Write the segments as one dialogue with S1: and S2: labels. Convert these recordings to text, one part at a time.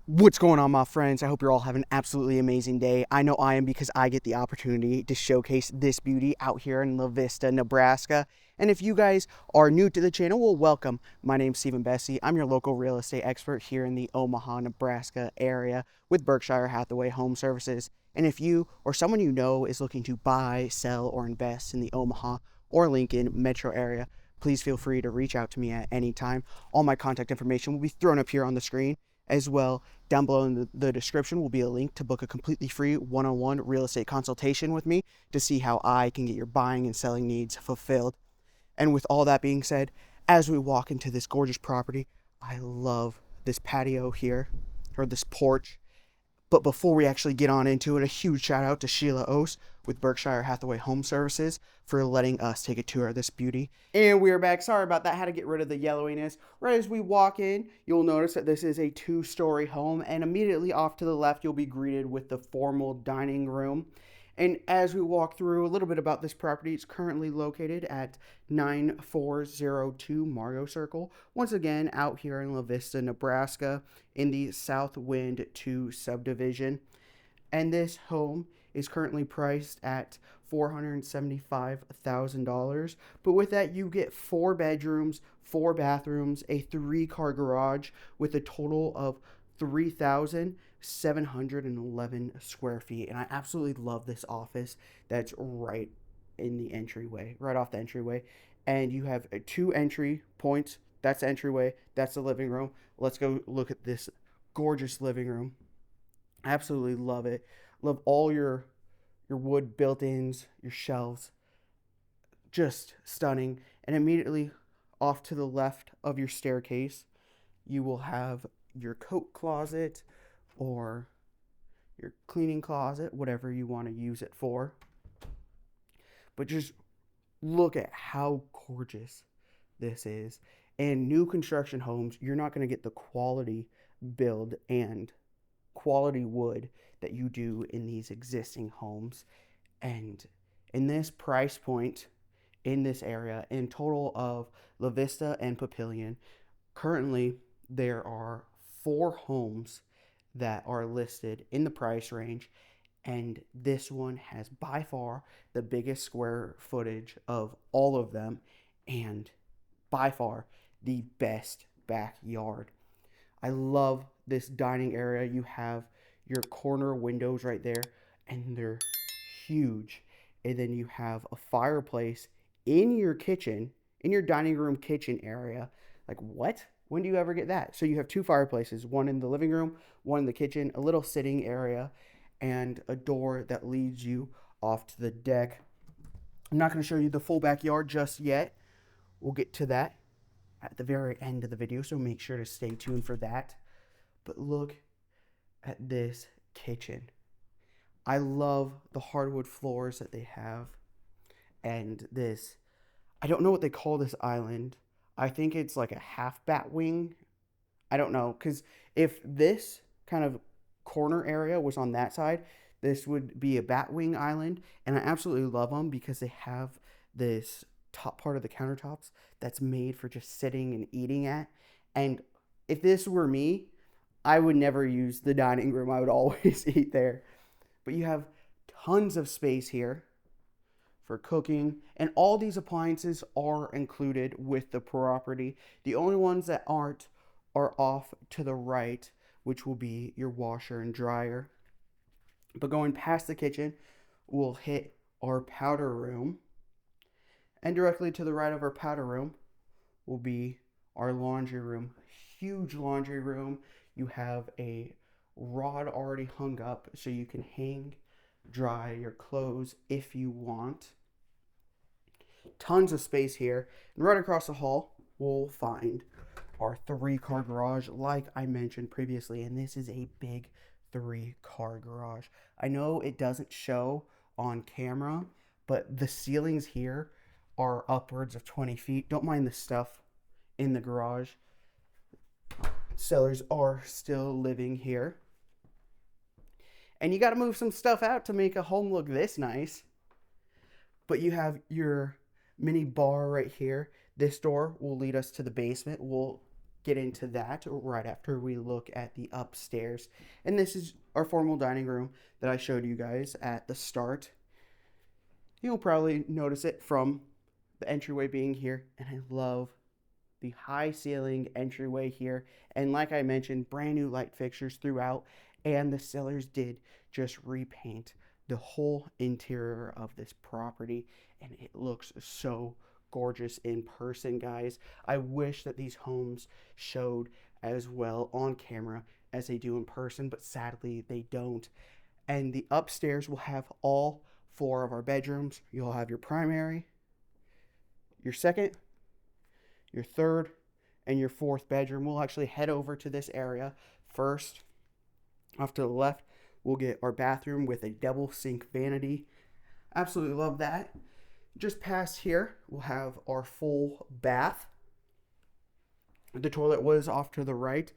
S1: What's going on, my friends? I hope you're all having an absolutely amazing day. I know I am, because I get the opportunity to showcase this beauty out here in La Vista, Nebraska. And if you guys are new to the channel, well, welcome. My name's Stephen Bessie. I'm your local real estate expert here in the Omaha, Nebraska area with Berkshire Hathaway Home Services. And if you or someone you know is looking to buy, sell, or invest in the Omaha or Lincoln metro area, please feel free to reach out to me at any time. All my contact information will be thrown up here on the screen. As well, down below in the description will be a link to book a completely free one-on-one real estate consultation with me to see how I can get your buying and selling needs fulfilled. And with all that being said, as we walk into this gorgeous property, I love this patio here, or this porch. But before we actually get on into it, a huge shout out to Sheila Ose with Berkshire Hathaway Home Services for letting us take a tour of this beauty. And we are back. Sorry about that. Had to get rid of the yellowiness. Right as we walk in, you'll notice that this is a two-story home, and immediately off to the left, you'll be greeted with the formal dining room. And as we walk through a little bit about this property, it's currently located at 9402 Margo Circle. Once again, out here in La Vista, Nebraska, in the Southwind II subdivision. And this home is currently priced at $475,000. But with that, you get 4 bedrooms, 4 bathrooms, a 3-car garage with a total of 3,711 square feet. And I absolutely love this office that's right in the entryway, right off the entryway. And you have 2 entry points. That's the entryway. That's the living room. Let's go look at this gorgeous living room. Absolutely love it. Love all your wood built-ins, your shelves. Just stunning. And immediately off to the left of your staircase, you will have your coat closet or your cleaning closet, whatever you want to use it for. But just look at how gorgeous this is. In new construction homes, you're not going to get the quality build and quality wood that you do in these existing homes. And in this price point, in this area, in total of La Vista and Papillion, currently there are 4 homes that are listed in the price range, and this one has by far the biggest square footage of all of them, and by far the best backyard. I love this dining area. You have your corner windows right there, and they're huge. And then you have a fireplace in your kitchen, in your dining room kitchen area. Like, what? When do you ever get that? So you have 2 fireplaces, one in the living room, one in the kitchen, a little sitting area, and a door that leads you off to the deck. I'm not going to show you the full backyard just yet. We'll get to that at the very end of the video, so make sure to stay tuned for that. But look at this kitchen. I love the hardwood floors that they have, and this, I don't know what they call this island. I think it's like a half bat wing. I don't know, because if this kind of corner area was on that side, this would be a bat wing island. And I absolutely love them because they have this top part of the countertops that's made for just sitting and eating at. And if this were me, I would never use the dining room. I would always eat there. But you have tons of space here for cooking, and all these appliances are included with the property. The only ones that aren't are off to the right, which will be your washer and dryer. But going past the kitchen, we'll hit our powder room, and directly to the right of our powder room will be our laundry room. Huge laundry room. You have a rod already hung up so you can hang dry your clothes if you want. Tons of space here. And right across the hall, we'll find our 3-car garage, like I mentioned previously. And this is a big 3-car garage. I know it doesn't show on camera, but the ceilings here are upwards of 20 feet. Don't mind the stuff in the garage. Sellers are still living here. And you got to move some stuff out to make a home look this nice. But you have your mini bar right here. This door will lead us to the basement. We'll get into that right after we look at the upstairs. And this is our formal dining room that I showed you guys at the start. You'll probably notice it from the entryway being here, and I love the high ceiling entryway here. And like I mentioned, brand new light fixtures throughout, and the sellers did just repaint the whole interior of this property, and it looks so gorgeous in person, guys. I wish that these homes showed as well on camera as they do in person, but sadly they don't. And the upstairs will have all four of our bedrooms. You'll have your primary, your second, your third, and your fourth bedroom. We'll actually head over to this area first. Off to the left, we'll get our bathroom with a double sink vanity. Absolutely love that. Just past here, we'll have our full bath. The toilet was off to the right,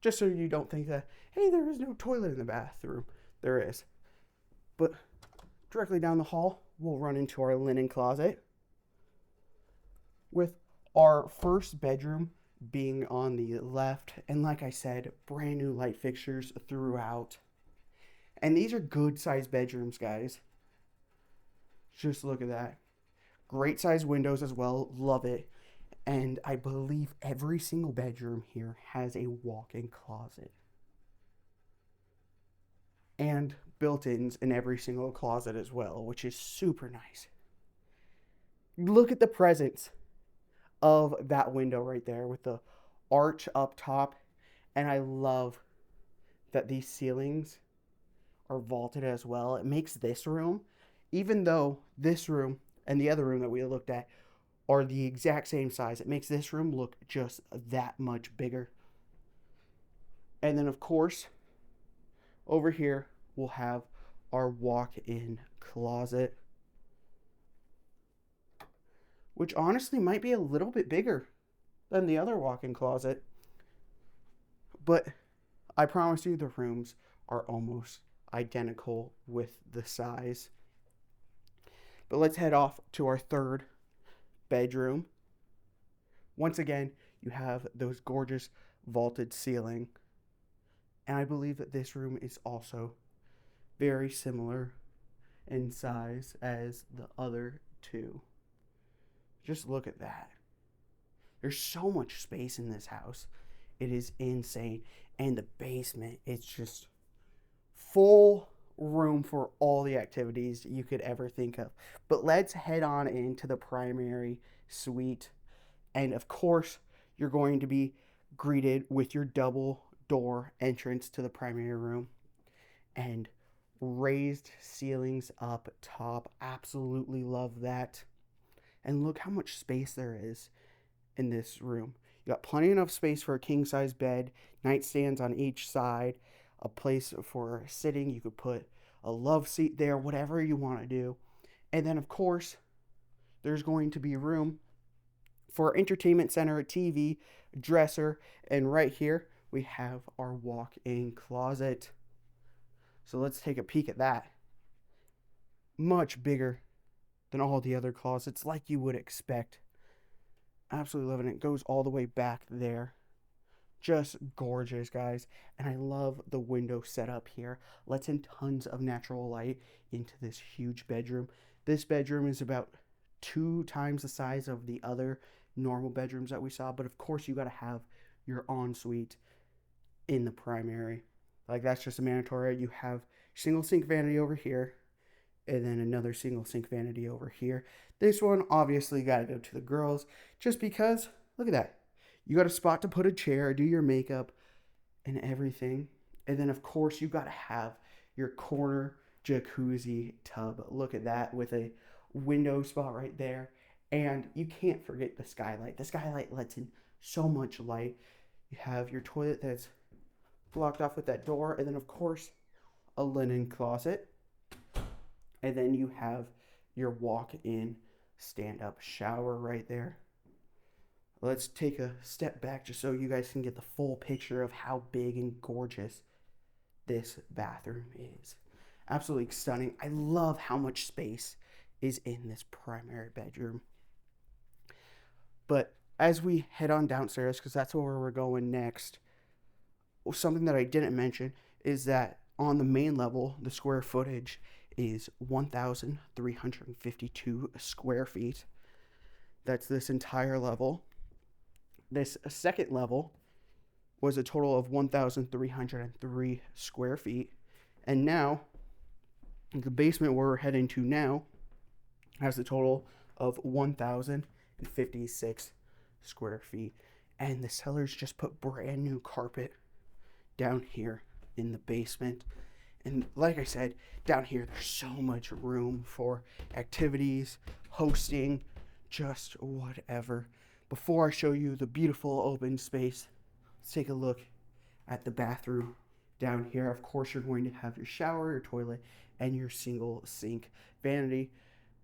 S1: just so you don't think that, hey, there is no toilet in the bathroom. There is. But directly down the hall, we'll run into our linen closet, with our first bedroom being on the left. And like I said, brand new light fixtures throughout. And these are good sized bedrooms, guys. Just look at that. Great sized windows as well. Love it. And I believe every single bedroom here has a walk-in closet. And built-ins in every single closet as well, which is super nice. Look at the presence of that window right there with the arch up top. And I love that these ceilings are vaulted as well. It makes this room, even though this room and the other room that we looked at are the exact same size, it makes this room look just that much bigger. And then of course, over here we'll have our walk-in closet, which honestly might be a little bit bigger than the other walk-in closet. But I promise you the rooms are almost identical with the size. But let's head off to our third bedroom. Once again, you have those gorgeous vaulted ceiling. And I believe that this room is also very similar in size as the other two. Just look at that. There's so much space in this house. It is insane. And the basement, it's just full room for all the activities you could ever think of. But let's head on into the primary suite. And of course, you're going to be greeted with your double door entrance to the primary room. And raised ceilings up top. Absolutely love that. And look how much space there is in this room. You got plenty enough space for a king size bed, nightstands on each side, a place for sitting. You could put a love seat there, whatever you want to do. And then of course, there's going to be room for entertainment center, a TV, dresser, and right here we have our walk-in closet. So let's take a peek at that. Much bigger than all the other closets, like you would expect. Absolutely loving it. It goes all the way back there. Just gorgeous, guys. And I love the window setup here. Lets in tons of natural light into this huge bedroom. This bedroom is about 2 times the size of the other normal bedrooms that we saw. But of course, you got to have your ensuite in the primary. Like, that's just a mandatory. You have single sink vanity over here, and then another single sink vanity over here. This one obviously got to go to the girls, just because, look at that. You got a spot to put a chair, do your makeup, and everything. And then, of course, you got to have your corner jacuzzi tub. Look at that, with a window spot right there. And you can't forget the skylight. The skylight lets in so much light. You have your toilet that's blocked off with that door. And then, of course, a linen closet. And then you have your walk-in stand-up shower right there. Let's take a step back just so you guys can get the full picture of how big and gorgeous this bathroom is. Absolutely stunning. I love how much space is in this primary bedroom. But As we head on downstairs, because that's where we're going next, something that I didn't mention is that on the main level, the square footage is 1,352 square feet. That's this entire level. This second level was a total of 1,303 square feet. And now, the basement we're heading to now has a total of 1,056 square feet. And the sellers just put brand new carpet down here in the basement. And like I said, down here there's so much room for activities, hosting, just whatever. Before I show you the beautiful open space, let's take a look at the bathroom down here. Of course, you're going to have your shower, your toilet, and your single sink vanity.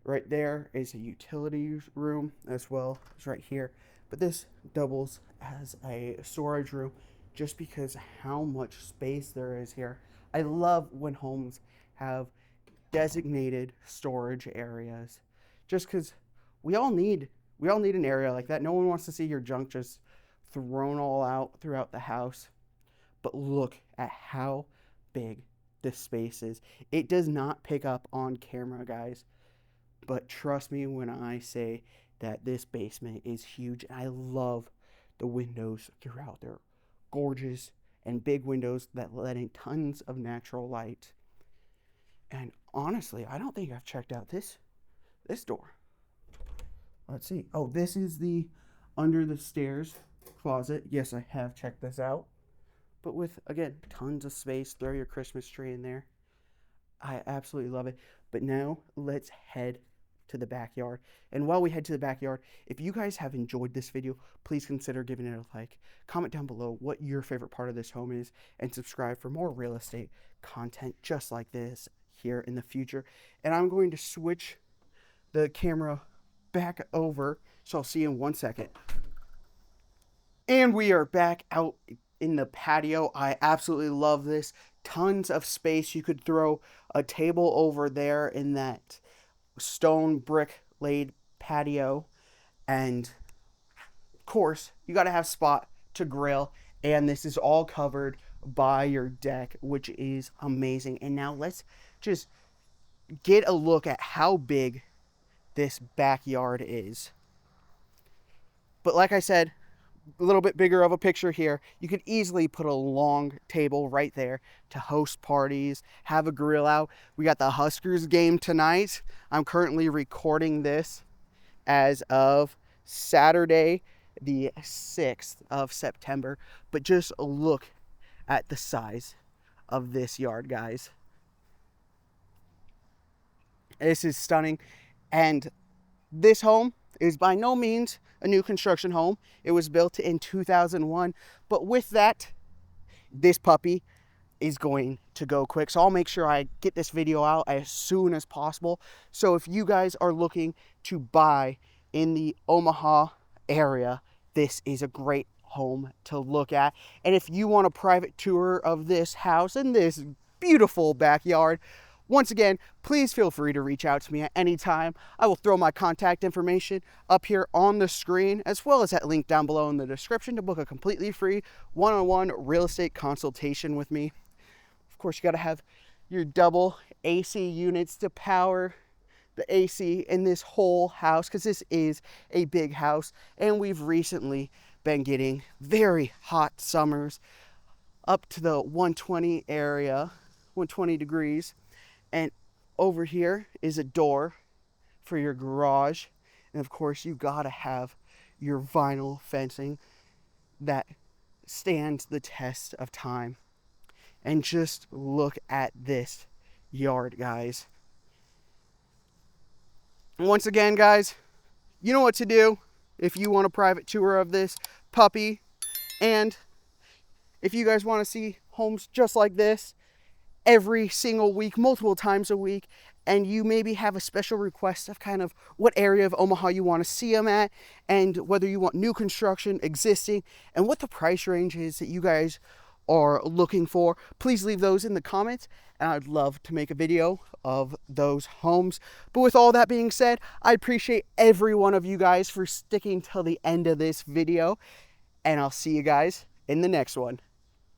S1: Right there is a utility room as well. It's right here. But this doubles as a storage room just because how much space there is here. I love when homes have designated storage areas just because we all need an area like that. No one wants to see your junk just thrown all out throughout the house. But look at how big this space is. It does not pick up on camera, guys. But trust me when I say that this basement is huge. I love the windows throughout. They're gorgeous and big windows that let in tons of natural light. And honestly, I don't think I've checked out this door. Let's see. Oh, this is the under the stairs closet. Yes, I have checked this out. But with, again, tons of space. Throw your Christmas tree in there. I absolutely love it. But now let's head to the backyard. And while we head to the backyard, if you guys have enjoyed this video, please consider giving it a like. Comment down below what your favorite part of this home is, and subscribe for more real estate content just like this here in the future. And I'm going to switch the camera back over, so I'll see you in 1 second. And we are back out in the patio. I absolutely love this. Tons of space. You could throw a table over there in that stone brick laid patio, and of course you got to have spot to grill, and this is all covered by your deck, which is amazing. And now let's just get a look at how big this backyard is. But like I said, a little bit bigger of a picture here. You could easily put a long table right there to host parties, have a grill out. We got the Huskers game tonight. I'm currently recording this as of Saturday, the 6th of September. But just look at the size of this yard, guys. This is stunning. And this home is by no means a new construction home. It was built in 2001. But with that, this puppy is going to go quick. So I'll make sure I get this video out as soon as possible. So if you guys are looking to buy in the Omaha area, this is a great home to look at. And if you want a private tour of this house and this beautiful backyard, once again, please feel free to reach out to me at any time. I will throw my contact information up here on the screen, as well as that link down below in the description to book a completely free one-on-one real estate consultation with me. Of course, you got to have your double AC units to power the AC in this whole house, because this is a big house, and we've recently been getting very hot summers up to the 120 area, 120 degrees. And over here is a door for your garage. And of course, you gotta have your vinyl fencing that stands the test of time. And just look at this yard, guys. Once again, guys, you know what to do if you want a private tour of this puppy. And if you guys want to see homes just like this every single week, multiple times a week, and you maybe have a special request of kind of what area of Omaha you want to see them at, and whether you want new construction, existing, and what the price range is that you guys are looking for, please leave those in the comments, and I'd love to make a video of those homes. But with all that being said, I appreciate every one of you guys for sticking till the end of this video, and I'll see you guys in the next one.